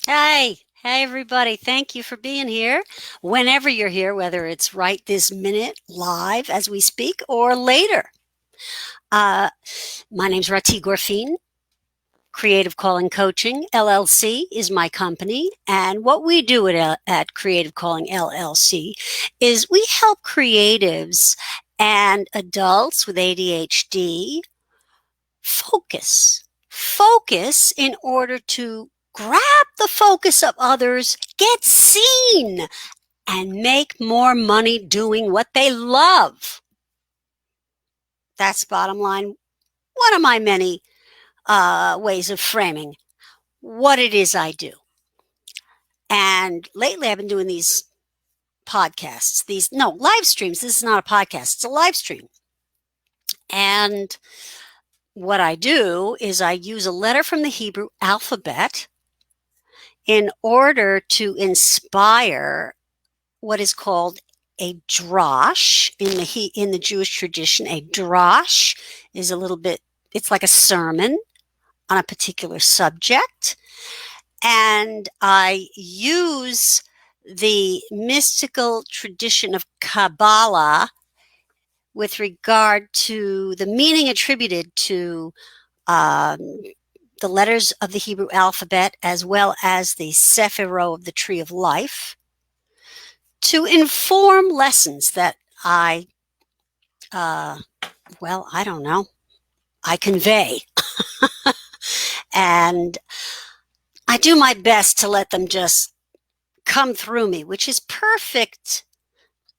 Hey, hey everybody. Thank you for being here. Whenever you're here, whether it's right this minute, live as we speak, or later. Uh, my name's Rahti. Creative Calling Coaching LLC is my company. And what we do at Creative Calling LLC is we help creatives and adults with ADHD focus in order to grab the focus of others, get seen, and make more money doing what they love. That's bottom line. One of my many ways of framing what it is I do. And lately I've been doing these podcasts, live streams. This is not a podcast, it's a live stream. And what I do is I use a letter from the Hebrew alphabet in order to inspire what is called a drash in the Jewish tradition. A drash is it's like a sermon on a particular subject, and I use the mystical tradition of Kabbalah with regard to the meaning attributed to um, the letters of the Hebrew alphabet, as well as the Sephirot of the Tree of Life, to inform lessons that uh, I don't know, I convey. And I do my best to let them just come through me, which is perfect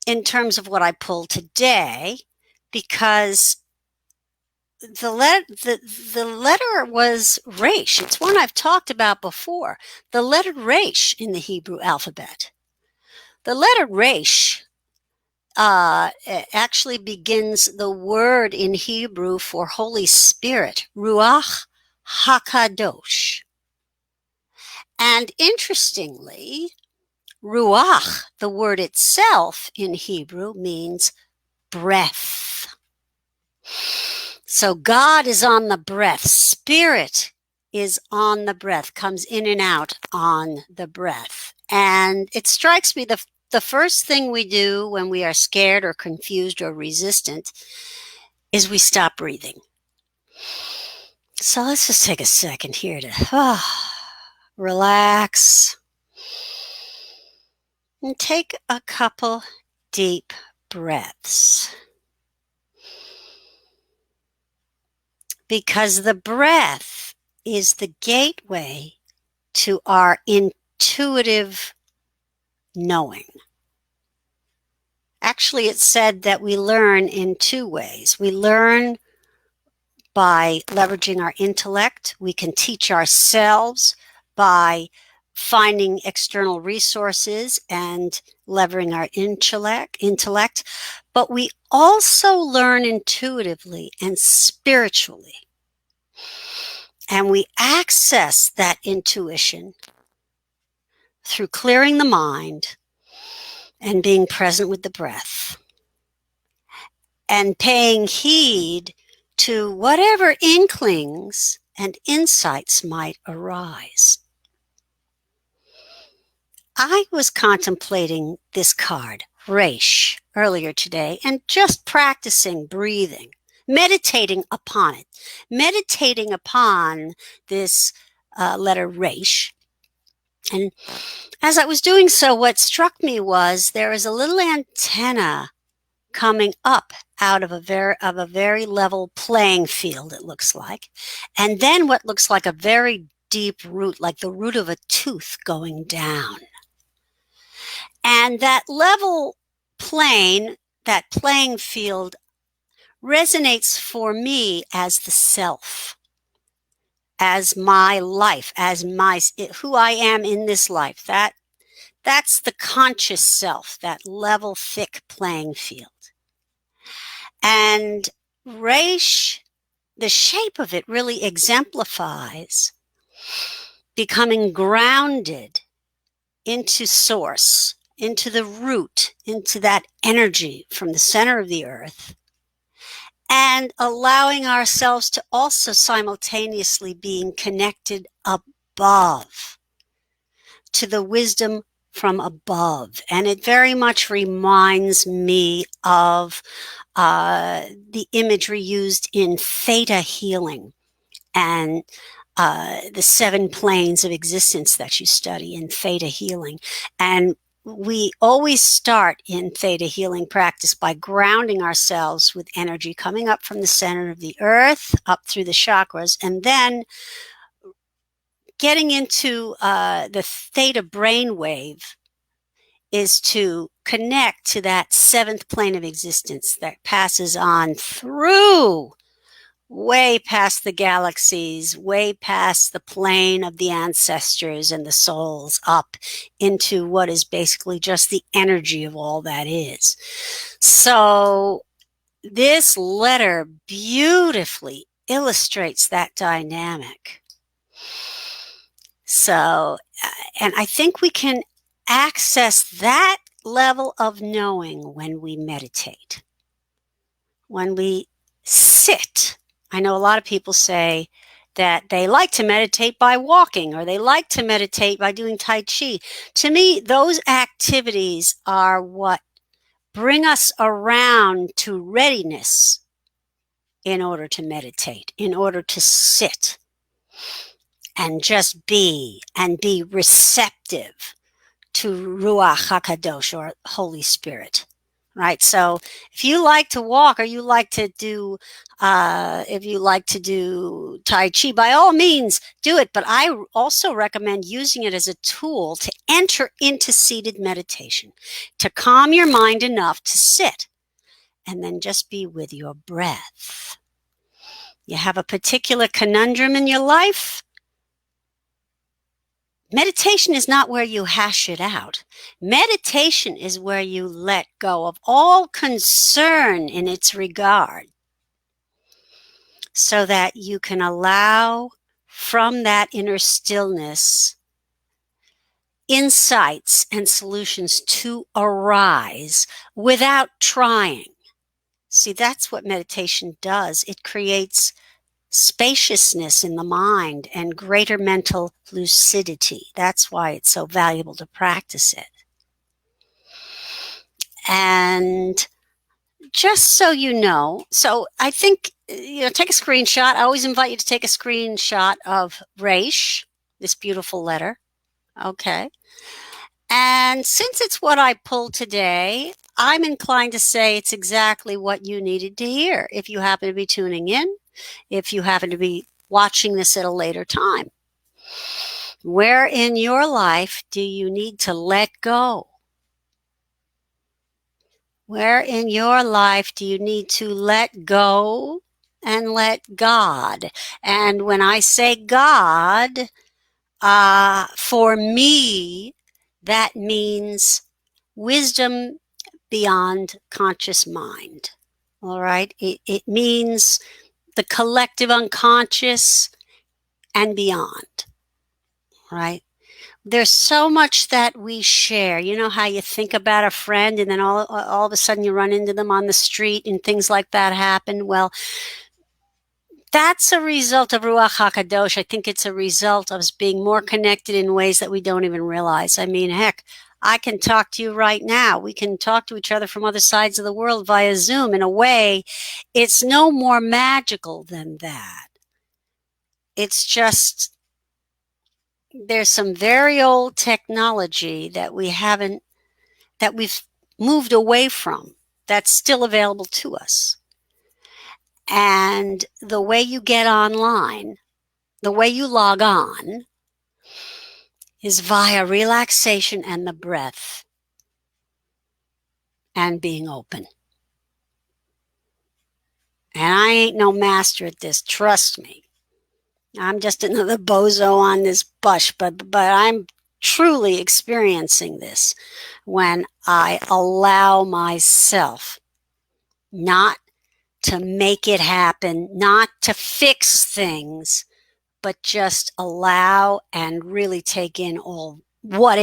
in terms of what I pulled today, because the letter was Resh. It's one I've talked about before. The letter Resh in the Hebrew alphabet. The letter Resh actually begins the word in Hebrew for Holy Spirit, Ruach HaKadosh. And interestingly, Ruach, the word itself in Hebrew, means breath. So God is on the breath. Spirit is on the breath, comes in and out on the breath. And it strikes me the first thing we do when we are scared or confused or resistant is we stop breathing. So let's just take a second here to relax and take a couple deep breaths. Because the breath is the gateway to our intuitive knowing. Actually, it's said that we learn in two ways. We learn by leveraging our intellect. We can teach ourselves by finding external resources and leveraging our intellect. But we also learn intuitively and spiritually. And we access that intuition through clearing the mind and being present with the breath and paying heed to whatever inklings and insights might arise. I was contemplating this card, Resh, earlier today, and just practicing breathing, meditating upon it, meditating upon this letter Resh. And as I was doing so, what struck me was there is a little antenna coming up out of a very level playing field, it looks like. And then what looks like a very deep root, like the root of a tooth going down. And that level plane, that playing field, resonates for me as the self, as my life, as who I am in this life. That's the conscious self, that level, thick playing field. And Resh, the shape of it really exemplifies becoming grounded into source, into the root, into that energy from the center of the earth, and allowing ourselves to also simultaneously being connected above. to the wisdom from above. And it very much reminds me of the imagery used in theta healing and the 7 planes of existence that you study in theta healing. And we always start in theta healing practice by grounding ourselves with energy coming up from the center of the earth, up through the chakras, and then getting into the theta brainwave is to connect to that 7th plane of existence that passes on through way past the galaxies, way past the plane of the ancestors and the souls, up into what is basically just the energy of all that is. So this letter beautifully illustrates that dynamic. So, and I think we can access that level of knowing when we meditate, when we sit. I know a lot of people say that they like to meditate by walking, or they like to meditate by doing Tai Chi. To me, those activities are what bring us around to readiness in order to meditate, in order to sit and just be and be receptive to Ruach HaKadosh, or Holy Spirit. Right. So if you like to walk, or you like to do, if you like to do Tai Chi, by all means do it. But I also recommend using it as a tool to enter into seated meditation, to calm your mind enough to sit and then just be with your breath. You have a particular conundrum in your life. Meditation is not where you hash it out. Meditation is where you let go of all concern in its regard, so that you can allow from that inner stillness insights and solutions to arise without trying. See, that's what meditation does. It creates spaciousness in the mind and greater mental lucidity. That's why it's so valuable to practice it. And just so you know, so I think, take a screenshot. I always invite you to take a screenshot of Reish, this beautiful letter. Okay. And since it's what I pulled today, I'm inclined to say it's exactly what you needed to hear if you happen to be tuning in, if you happen to be watching this at a later time. Where in your life do you need to let go? Where in your life do you need to let go and let God? And when I say God, for me, that means wisdom beyond conscious mind. All right? It means the collective unconscious and beyond. Right? There's so much that we share. You know how you think about a friend and then all of a sudden you run into them on the street and things like that happen? Well, that's a result of Ruach HaKadosh. I think it's a result of us being more connected in ways that we don't even realize. I mean, heck, I can talk to you right now. We can talk to each other from other sides of the world via Zoom. In a way, it's no more magical than that. It's just, there's some very old technology that we've moved away from, that's still available to us. And the way you get online, the way you log on, is via relaxation and the breath and being open. And I ain't no master at this, trust me. I'm just another bozo on this bus, but I'm truly experiencing this when I allow myself not to make it happen, not to fix things, but just allow and really take in all what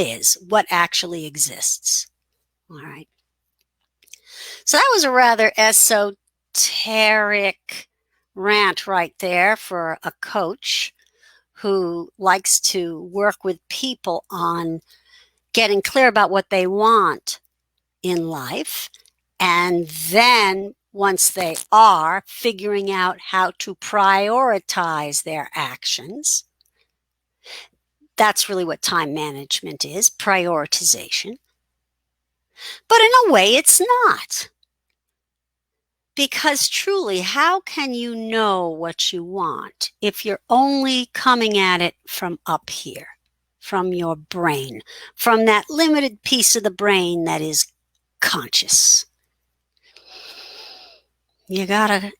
actually exists. All right. So that was a rather esoteric rant right there for a coach who likes to work with people on getting clear about what they want in life, and then once they are, figuring out how to prioritize their actions. That's really what time management is, prioritization. But in a way, it's not. Because truly, how can you know what you want if you're only coming at it from up here, from your brain, from that limited piece of the brain that is conscious? You gotta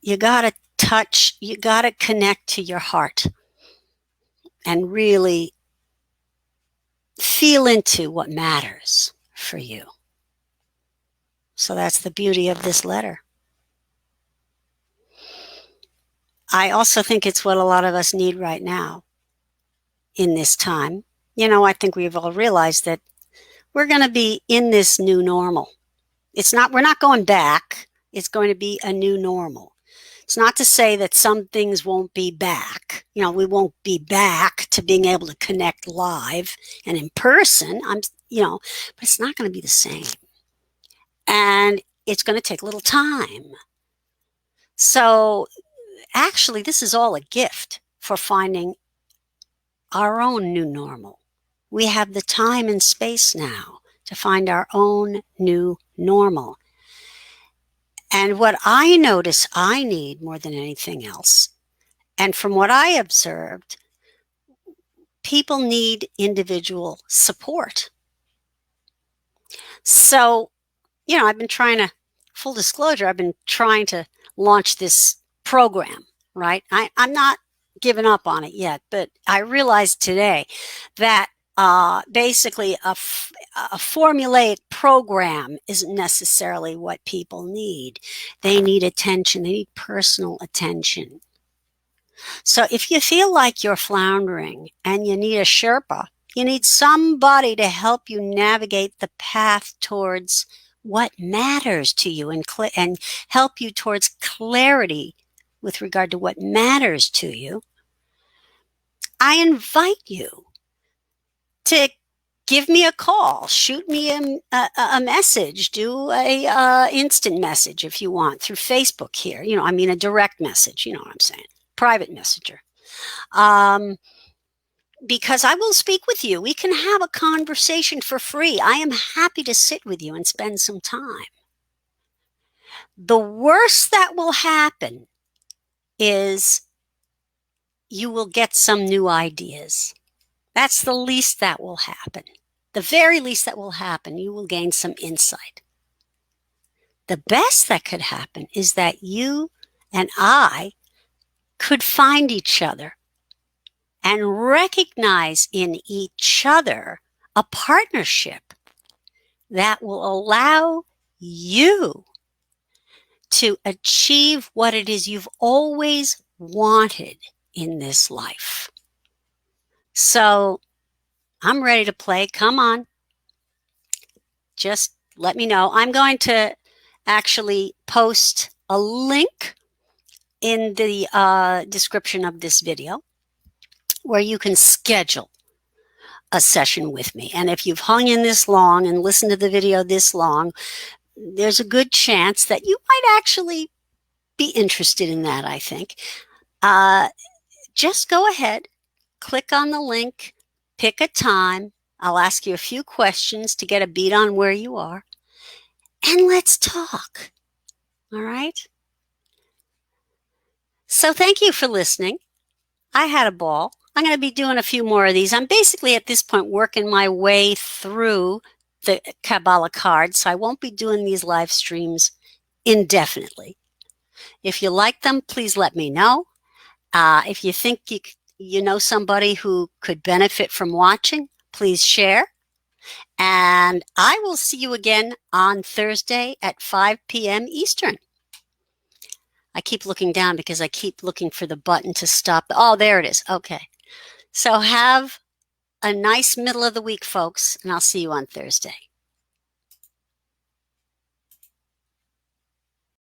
touch, you gotta connect to your heart and really feel into what matters for you. So that's the beauty of this letter. I also think it's what a lot of us need right now in this time. You know, I think we've all realized that we're going to be in this new normal. We're not going back. It's going to be a new normal. It's not to say that some things won't be back. You know, we won't be back to being able to connect live and in person. But it's not going to be the same. And it's going to take a little time. So actually, this is all a gift for finding our own new normal. We have the time and space now to find our own new normal. And what I notice I need more than anything else, and from what I observed, people need individual support. So, I've been full disclosure, I've been trying to launch this program, right? I'm not giving up on it yet, but I realized today that basically a formulaic program isn't necessarily what people need. They need attention. They need personal attention. So if you feel like you're floundering and you need a Sherpa, you need somebody to help you navigate the path towards what matters to you and help you towards clarity with regard to what matters to you, I invite you to give me a call, shoot me a message, do a instant message if you want through Facebook here. A direct message, you know what I'm saying, private messenger. Because I will speak with you. We can have a conversation for free. I am happy to sit with you and spend some time. The worst that will happen is you will get some new ideas. That's the least that will happen. The very least that will happen, you will gain some insight. The best that could happen is that you and I could find each other and recognize in each other a partnership that will allow you to achieve what it is you've always wanted in this life. So I'm ready to play. Come on. Just let me know. I'm going to actually post a link in the description of this video where you can schedule a session with me. And if you've hung in this long and listened to the video this long, there's a good chance that you might actually be interested in that, I think. Just go ahead, click on the link, pick a time. I'll ask you a few questions to get a beat on where you are, and let's talk. All right? So thank you for listening. I had a ball. I'm going to be doing a few more of these. I'm basically at this point working my way through the Kabbalah cards, so I won't be doing these live streams indefinitely. If you like them, please let me know. If you think you know somebody who could benefit from watching, please share. And I will see you again on Thursday at 5 p.m. Eastern. I keep looking down because I keep looking for the button to stop. Oh, there it is. Okay. So have a nice middle of the week, folks, and I'll see you on Thursday.